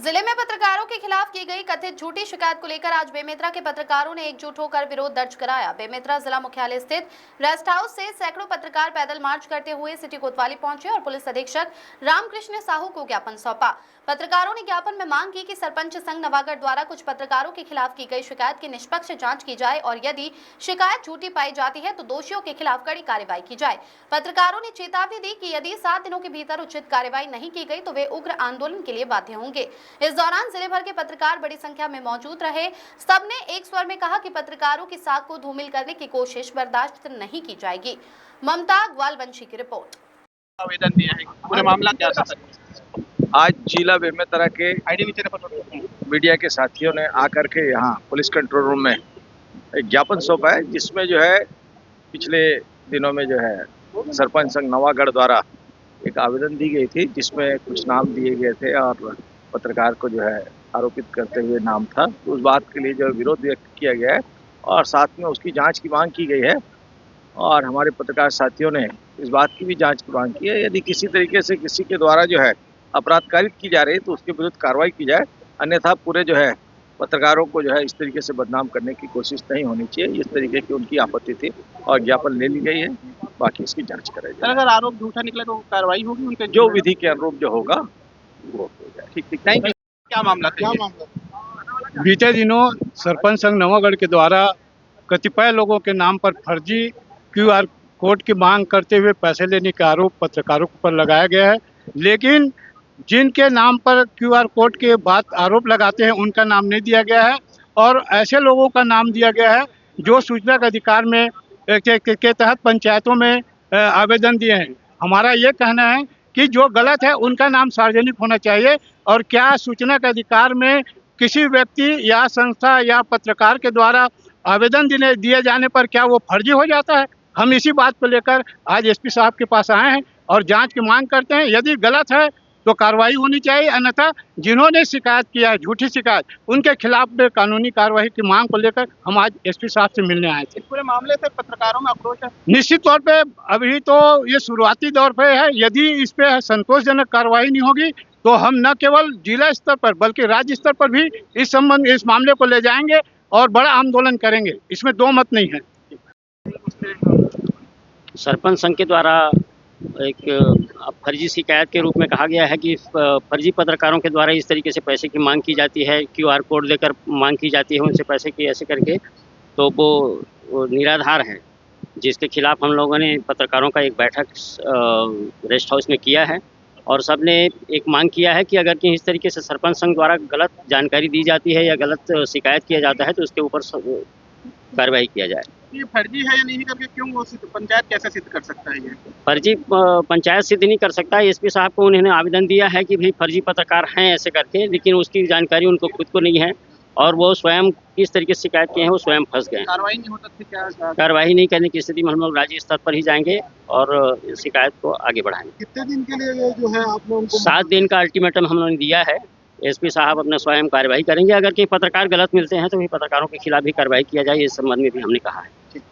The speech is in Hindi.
जिले में पत्रकारों के खिलाफ की गई कथित झूठी शिकायत को लेकर आज बेमेतरा के पत्रकारों ने एकजुट होकर विरोध दर्ज कराया। बेमेतरा जिला मुख्यालय स्थित रेस्ट हाउस से सैकड़ों पत्रकार पैदल मार्च करते हुए सिटी कोतवाली पहुंचे और पुलिस अधीक्षक रामकृष्ण साहू को ज्ञापन सौंपा। पत्रकारों ने ज्ञापन में मांग की कि सरपंच संघ नवागढ़ द्वारा कुछ पत्रकारों के खिलाफ की गई शिकायत की निष्पक्ष जांच की जाए और यदि शिकायत झूठी पाई जाती है तो दोषियों के खिलाफ कड़ी कार्रवाई की जाए। पत्रकारों ने चेतावनी दी कि यदि 7 दिनों के भीतर उचित कार्रवाई नहीं की गई तो वे उग्र आंदोलन के लिए बाध्य होंगे। इस दौरान जिले भर के पत्रकार बड़ी संख्या में मौजूद रहे। सबने एक स्वर में कहा कि पत्रकारों की साख को धूमिल करने की कोशिश बर्दाश्त नहीं की जाएगी। ममता ग्वालवंशी की रिपोर्ट। आवेदन दिया है, पूरा मामला क्या था? आज जिला बेमेतरा के मीडिया के साथियों ने आकर के यहाँ पुलिस कंट्रोल रूम में एक ज्ञापन सौंपा है, जिसमें जो है पिछले दिनों में जो है सरपंच संघ नवागढ़ द्वारा एक आवेदन दी गई थी, जिसमें कुछ नाम दिए गए थे और पत्रकार को जो है आरोपित करते हुए नाम था। तो उस बात के लिए जो विरोध व्यक्त किया गया है और साथ में उसकी जांच की मांग की गई है और हमारे पत्रकार साथियों ने इस बात की भी जांच की मांग की है। यदि किसी तरीके से किसी के द्वारा जो है अपराध कारित की जा रही है तो उसके विरुद्ध कार्रवाई की जाए, अन्यथा पूरे जो है पत्रकारों को जो है इस तरीके से बदनाम करने की कोशिश नहीं होनी चाहिए। इस तरीके की उनकी आपत्ति थी और ज्ञापन ले ली गई है, बाकी इसकी जांच कराई जाए। अगर आरोप झूठा निकला तो कार्रवाई होगी उनके जो विधि के अनुरूप जो होगा वो हो जाए। ठीक, थैंक यू। क्या मामला था? बीते दिनों सरपंच संघ नवागढ़ के द्वारा कतिपय लोगों के नाम पर फर्जी क्यूआर कोड की मांग करते हुए पैसे लेने का आरोप पत्रकारों पर लगाया गया है, लेकिन जिनके नाम पर क्यूआर कोड के बाद आरोप लगाते हैं उनका नाम नहीं दिया गया है और ऐसे लोगों का नाम दिया गया है जो सूचना के अधिकार में के तहत पंचायतों में आवेदन दिए हैं। हमारा ये कहना है कि जो गलत है उनका नाम सार्वजनिक होना चाहिए और क्या सूचना के अधिकार में किसी व्यक्ति या संस्था या पत्रकार के द्वारा आवेदन दिए जाने पर क्या वो फर्जी हो जाता है? हम इसी बात को लेकर आज एसपी साहब के पास आए हैं और जांच की मांग करते हैं। यदि गलत है तो कार्रवाई होनी चाहिए, अन्यथा जिन्होंने शिकायत किया है झूठी शिकायत, उनके खिलाफ कानूनी कार्रवाई की मांग को लेकर हम आज एसपी साहब से मिलने आए थे। पूरे मामले से पत्रकारों में आक्रोश है। निश्चित तौर पे अभी तो ये शुरुआती दौर पे है। यदि इस पे संतोषजनक कार्रवाई नहीं होगी तो हम न केवल जिला स्तर पर बल्कि राज्य स्तर पर भी इस मामले को ले जाएंगे और बड़ा आंदोलन करेंगे, इसमें दो मत नहीं है। सरपंच संघ के द्वारा एक फर्जी शिकायत के रूप में कहा गया है कि फर्जी पत्रकारों के द्वारा इस तरीके से पैसे की मांग की जाती है, क्यूआर कोड लेकर मांग की जाती है उनसे पैसे की ऐसे करके, तो वो निराधार है, जिसके खिलाफ हम लोगों ने पत्रकारों का एक बैठक रेस्ट हाउस में किया है और सब ने एक मांग किया है कि अगर कि इस तरीके से सरपंच संघ द्वारा गलत जानकारी दी जाती है या गलत शिकायत किया जाता है तो उसके ऊपर कार्रवाई किया जाए। ये फर्जी है या नहीं करके क्यों वो पंचायत कैसे सिद्ध कर सकता है? ये फर्जी पंचायत सिद्ध नहीं कर सकता है। एसपी साहब को उन्होंने आवेदन दिया है कि भाई फर्जी पत्रकार हैं ऐसे करके, लेकिन उसकी जानकारी उनको खुद को नहीं है और वो स्वयं किस तरीके से शिकायत किए हैं वो स्वयं फंस गए। कार्रवाई नहीं होता क्या? कार्रवाई नहीं करने की स्थिति में हम लोग राज्य स्तर पर ही जाएंगे और शिकायत को आगे बढ़ाएंगे। कितने दिन के लिए जो है आप लोगों को? 7 दिन का अल्टीमेटम हम लोगों ने दिया है। एसपी साहब अपना स्वयं कार्रवाई करेंगे। अगर कोई पत्रकार गलत मिलते हैं तो भी पत्रकारों के खिलाफ भी कार्रवाई किया जाए, इस संबंध में भी हमने कहा है।